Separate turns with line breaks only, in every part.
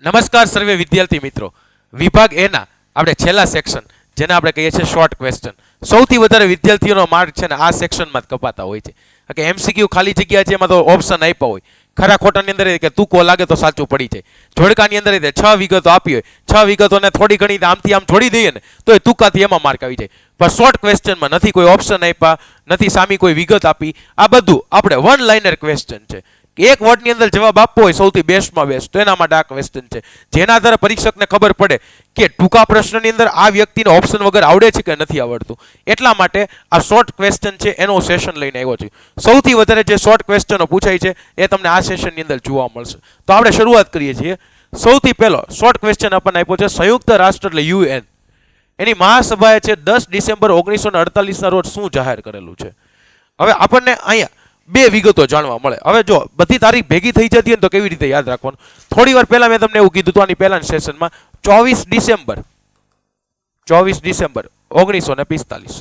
નમસ્કાર સર્વે વિદ્યાર્થી મિત્રો. વિભાગ એ ના આપણે છેલ્લા સેક્શન જેને આપણે કહીએ છીએ શોર્ટ ક્વેશ્ચન, સૌથી વધારે વિદ્યાર્થીઓનો માર્ક છે ને આ સેક્શનમાં જ કપાતા હોય છે. કે એમસીક્યુ ખાલી જગ્યા છે, એમાં તો ઓપ્શન આપ્યા હોય, ખરા ખોટાની અંદર કે તુકો લાગે તો સાચું પડી જાય. જોડકાની અંદર 6 વિગતો આપી હોય, 6 વિગતોને થોડી ઘણી આમથી આમ જોડી દઈએ ને તો એ તુકાથી એમાં માર્ક આવી જાય. પણ શોર્ટ ક્વેશ્ચનમાં નથી કોઈ ઓપ્શન આપ્યા, નથી સામી કોઈ વિગત આપી, આ બધું આપણે વન લાઇનર ક્વેશ્ચન છે. એક વર્ડની અંદર જવાબ આપવો હોય સૌથી બેસ્ટમાં બેસ્ટ, તો એના માટે આ ક્વેશ્ચન છે, જેના આધારે પરીક્ષકને ખબર પડે કે ટૂંકા પ્રશ્નની અંદર આ વ્યક્તિને ઓપ્શન વગર આવડે છે કે નથી આવડતું. એટલા માટે આ શોર્ટ ક્વેશ્ચન છે એનું સેશન લઈને આવ્યો છું. સૌથી વધારે જે શોર્ટ ક્વેશ્ચનો પૂછાય છે એ તમને આ સેશનની અંદર જોવા મળશે. તો આપણે શરૂઆત કરીએ છીએ. સૌથી પહેલો શોર્ટ ક્વેશ્ચન આપણને આપ્યો છે, સંયુક્ત રાષ્ટ્ર એટલે યુએન એની મહાસભાએ છે 10 ડિસેમ્બર 1948 રોજ શું જાહેર કરેલું છે. હવે આપણને અહીંયા બે વિગતો જાણવા મળે. હવે જો બધી તારીખ ભેગી થઈ જતી હોય તો કેવી રીતે યાદ રાખવાનું? થોડી વાર પહેલા મેં તમને એવું કીધું હતું આની પહેલાના સેશનમાં, 24 ડિસેમ્બર 1945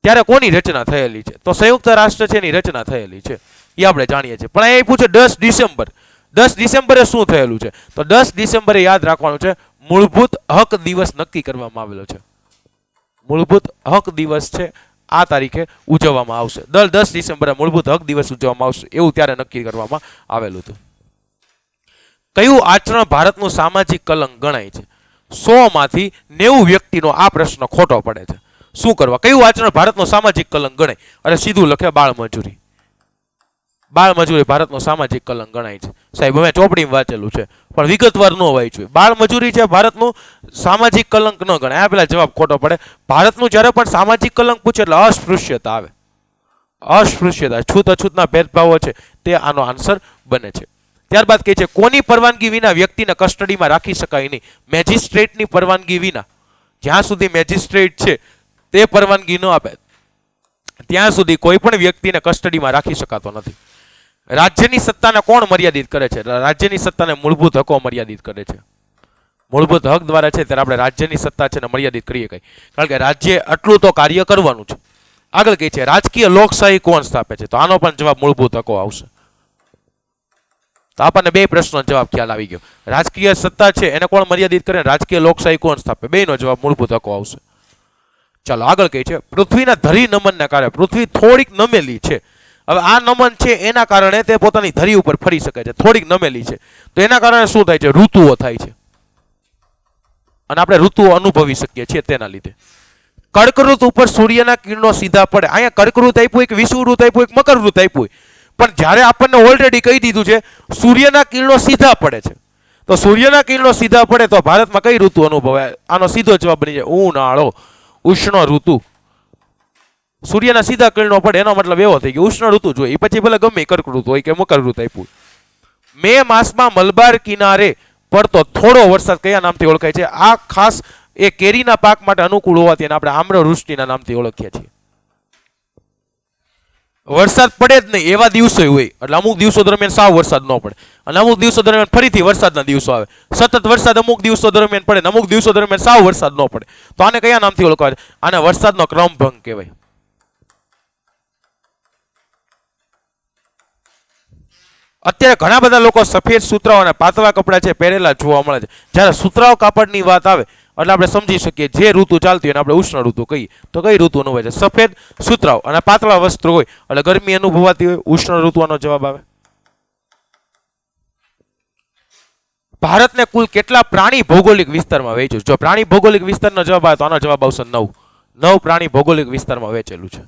ત્યારે કોની રચના થયેલી છે? તો સંયુક્ત રાષ્ટ્ર છે એની રચના થયેલી છે, એ આપણે જાણીએ છીએ. પણ એ પૂછે 10 ડિસેમ્બરે શું થયેલું છે? તો 10 ડિસેમ્બરે યાદ રાખવાનું છે મૂળભૂત હક દિવસ નક્કી કરવામાં આવેલો છે. મૂળભૂત હક દિવસ છે આ તારીખે ઉજવવામાં આવશે. 10 ડિસેમ્બરે મૂળભૂત હક દિવસ ઉજવવામાં આવશે એવું ત્યારે નક્કી કરવામાં આવેલું હતું. કયું આચરણ ભારતનું સામાજિક કલંક ગણાય છે? 100 માંથી 90 વ્યક્તિનો આ પ્રશ્ન ખોટો પડે છે. શું કરવા? કયું આચરણ ભારતનું સામાજિક કલંક ગણાય? અને સીધું લખે બાળમજૂરી. બાળમજૂરી ભારતનો સામાજિક કલંક ગણાય છે. સાહેબ અમે ચોપડીમાં વાંચેલું છે પણ વિગતવાર ન વાંચ્યું. બાળમજૂરી છે ભારતનું સામાજિક કલંક ન ગણાય. આ પેલા જવાબ ખોટો પડે. ભારતનું જ્યારે પણ સામાજિક કલંક પૂછે એટલે અસ્પૃશ્યતા આવે. અસ્પૃશ્યતા, છૂત-અછૂતના ભેદભાવો છે તે આનો આન્સર બને છે. ત્યારબાદ કહે છે કોની પરવાનગી વિના વ્યક્તિને કસ્ટડીમાં રાખી શકાય નહીં? મેજિસ્ટ્રેટની પરવાનગી વિના. જ્યાં સુધી મેજિસ્ટ્રેટ છે તે પરવાનગી ન આપે ત્યાં સુધી કોઈ પણ વ્યક્તિને કસ્ટડીમાં રાખી શકાતો નથી. રાજ્યની સત્તાને કોણ મર્યાદિત કરે છે? રાજ્યની સત્તાને મૂળભૂત હકો મર્યાદિત કરે છે. મૂળભૂત હક દ્વારા છે ત્યારે આપણે રાજ્યની સત્તા છે ને મર્યાદિત કરીએ કઈ, કારણ કે રાજ્ય આટલું તો કાર્ય કરવાનું છે. આગળ કહે છે રાજકીય લોકશાહી કોણ સ્થાપે છે? તો આનો પણ જવાબ મૂળભૂત હકો આવશે. તો આપણને બે પ્રશ્નો જવાબ ખ્યાલ આવી ગયો. રાજકીય સત્તા છે એને કોણ મર્યાદિત કરે, રાજકીય લોકશાહી કોણ સ્થાપે, બેનો જવાબ મૂળભૂત હકો આવશે. ચાલો આગળ કહે છે પૃથ્વીના ધરી નમનના કારણે પૃથ્વી થોડીક નમેલી છે. હવે આ નમન છે એના કારણે તે પોતાની ધરી ઉપર ફરી શકે છે. થોડીક નમેલી છે તો એના કારણે શું થાય છે? ઋતુઓ થાય છે અને આપણે ઋતુઓ અનુભવી શકીએ છીએ તેના લીધે. કર્કવૃત ઉપર સૂર્યના કિરણો સીધા પડે. અહીંયા કર્કવૃત આપ્યું, એક વિષુવવૃત આપ્યું, એક મકરવૃત આપ્યું, પણ જ્યારે આપણને ઓલરેડી કહી દીધું છે સૂર્યના કિરણો સીધા પડે છે, તો સૂર્યના કિરણો સીધા પડે તો ભારતમાં કઈ ઋતુ અનુભવાય? આનો સીધો જવાબ બની જાય ઉનાળો, ઉષ્ણ ઋતુ. સૂર્યના સીધા કિરણો પડે એનો મતલબ એવો થઈ ગયો ઉષ્ણ ઋતુ જોઈએ. પછી ભલે ગમે કર્કવૃત હોય કે મકરવૃત આપ્યું. મે માસમાં મલબાર કિનારે પડતો થોડો વરસાદ કયા નામથી ઓળખાય છે? આ ખાસ એ કેરીના પાક માટે અનુકૂળ હોવાથી આપણે આમ્રવૃષ્ટિના નામથી ઓળખીએ છીએ. વરસાદ પડે જ નહીં એવા દિવસો હોય એટલે અમુક દિવસો દરમિયાન સાવ વરસાદ ન પડે અને અમુક દિવસો દરમિયાન ફરીથી વરસાદના દિવસો આવે. સતત વરસાદ અમુક દિવસો દરમિયાન પડે ને અમુક દિવસો દરમિયાન સાવ વરસાદ ન પડે, તો આને કયા નામથી ઓળખવાય? આને વરસાદનો ક્રમભંગ કહેવાય. અત્યારે ઘણા બધા લોકો સફેદ સુતરાઉ અને પાતળા કપડા છે પહેરેલા જોવા મળે છે. જ્યારે સુતરાઉ કાપડની વાત આવે એટલે આપણે સમજી શકીએ જે ઋતુ ચાલતી હોય આપણે ઉષ્ણ ઋતુ કહીએ. તો કઈ ઋતુ અનુભવાય છે? સફેદ સુતરાઉ અને પાતળા વસ્ત્રો હોય એટલે ગરમી અનુભવાતી હોય, ઉષ્ણ ઋતુ આનો જવાબ આવે. ભારતને કુલ કેટલા પ્રાણી ભૌગોલિક વિસ્તારમાં વહેંચ્યું? જો પ્રાણી ભૌગોલિક વિસ્તારનો જવાબ આવે તો આનો જવાબ આવશે 9 પ્રાણી ભૌગોલિક વિસ્તારમાં વહેંચેલું છે.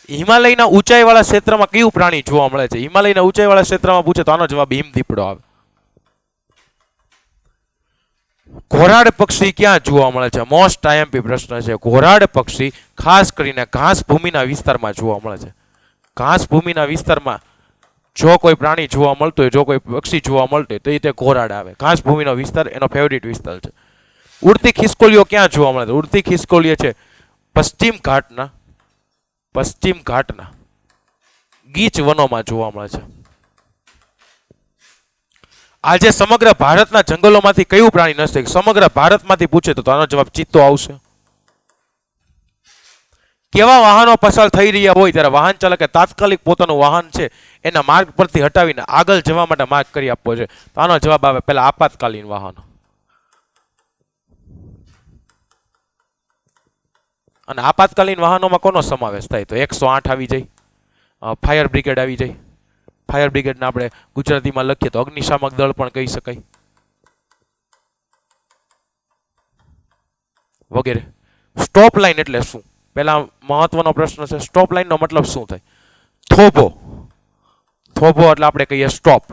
હિમાલયના ઊંચાઈવાળા ક્ષેત્રમાં કયું પ્રાણી જોવા મળે છે? હિમાલયના ઊંચાઈવાળા ક્ષેત્રમાં પૂછે તો આનો જવાબ હિમદીપડો આવે. ઘોરાડ પક્ષી ક્યાં જોવા મળે છે? મોસ્ટ આઈએમપી પ્રશ્ન છે. ઘોરાડ પક્ષી ખાસ કરીને ઘાસ ભૂમિના વિસ્તારમાં જોવા મળે છે. ઘાસ ભૂમિના વિસ્તારમાં જો કોઈ પ્રાણી જોવા મળતું હોય, જો કોઈ પક્ષી જોવા મળતું હોય તો એ તે ઘોરાડ આવે. ઘાસ ભૂમિનો વિસ્તાર એનો ફેવરિટ વિસ્તાર છે. ઉડતી ખિસકોલીઓ ક્યાં જોવા મળે છે? ઉડતી ખિસકોલીઓ છે પશ્ચિમ ઘાટના ગીચ વનોમાં જોવા મળે છે. આજે સમગ્ર ભારતના જંગલોમાંથી કયું પ્રાણી નષ્ટ? સમગ્ર ભારતમાંથી પૂછે તો આનો જવાબ ચિત્તો આવશે. કેવા વાહનો પસાર થઈ રહ્યા હોય ત્યારે વાહન ચાલકે તાત્કાલિક પોતાનું વાહન છે એના માર્ગ પરથી હટાવીને આગળ જવા માટે માર્ગ કરી આપવો છે. તો આનો જવાબ આવે પહેલા આપાતકાલીન વાહનો. અને આપાતકાલીન વાહનોમાં કોનો સમાવેશ થાય? તો 108 આવી જાય, ફાયર બ્રિગેડ આવી જાય. ફાયર બ્રિગેડને આપણે ગુજરાતીમાં લખીએ તો અગ્નિશામક દળ પણ કહી શકાય, વગેરે. સ્ટોપ લાઇન એટલે શું? પહેલા મહત્વનો પ્રશ્ન છે, સ્ટોપ લાઇનનો મતલબ શું થાય? થોભો. થોભો એટલે આપણે કહીએ સ્ટોપ.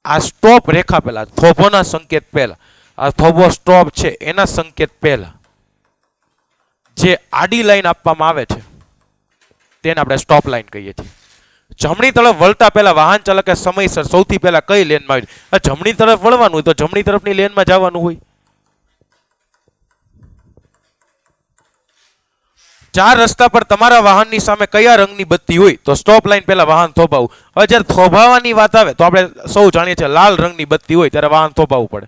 આ સ્ટોપ રેખા પહેલા, થોભોના સંકેત પહેલા, આ થોભો સ્ટોપ છે એના સંકેત પહેલા જે આડી લાઈન આપવામાં આવે છે તેને આપણે સ્ટોપ લાઈન કહીએ છીએ. જમણી તરફ વળતા પહેલા વાહન ચાલકે સમયસર સૌથી પહેલા કઈ લેનમાં આવી? જમણી તરફ વળવાનું હોય તો જમણી તરફની લેનમાં જવાનું હોય. 4 રસ્તા પર તમારા વાહનની સામે કયા રંગની બત્તી હોય? તો સ્ટોપ લાઈન પહેલા વાહન થોભાવું. હવે જ્યારે થોભાવાની વાત આવે તો આપણે સૌ જાણીએ છીએ લાલ રંગની બત્તી હોય ત્યારે વાહન થોભાવવું પડે.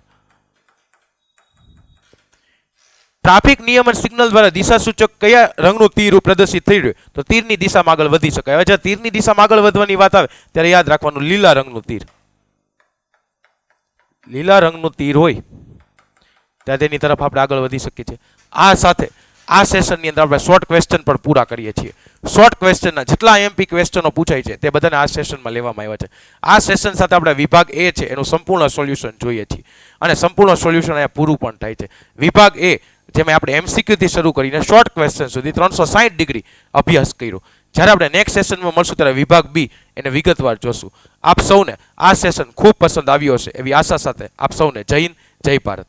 ટ્રાફિક નિયમન સિગ્નલ દ્વારા દિશા સૂચક કયા રંગનું તીર પ્રદર્શિત થઈ રહ્યું? તો તીરની દિશામાં આગળ વધી શકાય. હવે જ્યારે તીરની દિશામાં આગળ વધવાની વાત આવે ત્યારે યાદ રાખવાનું લીલા રંગનું તીર. લીલા રંગનું તીર હોય ત્યારે તેની તરફ આપણે આગળ વધી શકીએ છીએ. આ સાથે આ સેશનની અંદર આપણે શોર્ટ ક્વેશ્ચન પણ પૂરા કરીએ છીએ. શોર્ટ ક્વેશ્ચનના જેટલા એમપી ક્વેશ્ચનો પૂછાય છે તે બધાને આ સેશનમાં લેવામાં આવ્યા છે. આ સેશન સાથે આપણે વિભાગ એ છે એનું સંપૂર્ણ સોલ્યુશન જોઈએ છીએ અને સંપૂર્ણ સોલ્યુશન અહીંયા પૂરું પણ થાય છે. વિભાગ એ જેમાં આપણે એમસીક્યુ થી શરૂ કરીને શોર્ટ ક્વેશ્ચન સુધી 360 ડિગ્રી અભ્યાસ કર્યો. જ્યારે આપણે નેક્સ્ટ સેશનમાં મળશું ત્યારે વિભાગ બી એને વિગતવાર જોશું. આપ સૌને આ સેશન ખૂબ પસંદ આવ્યો હશે એવી આશા સાથે આપ સૌને જય હિન્દ, જય ભારત.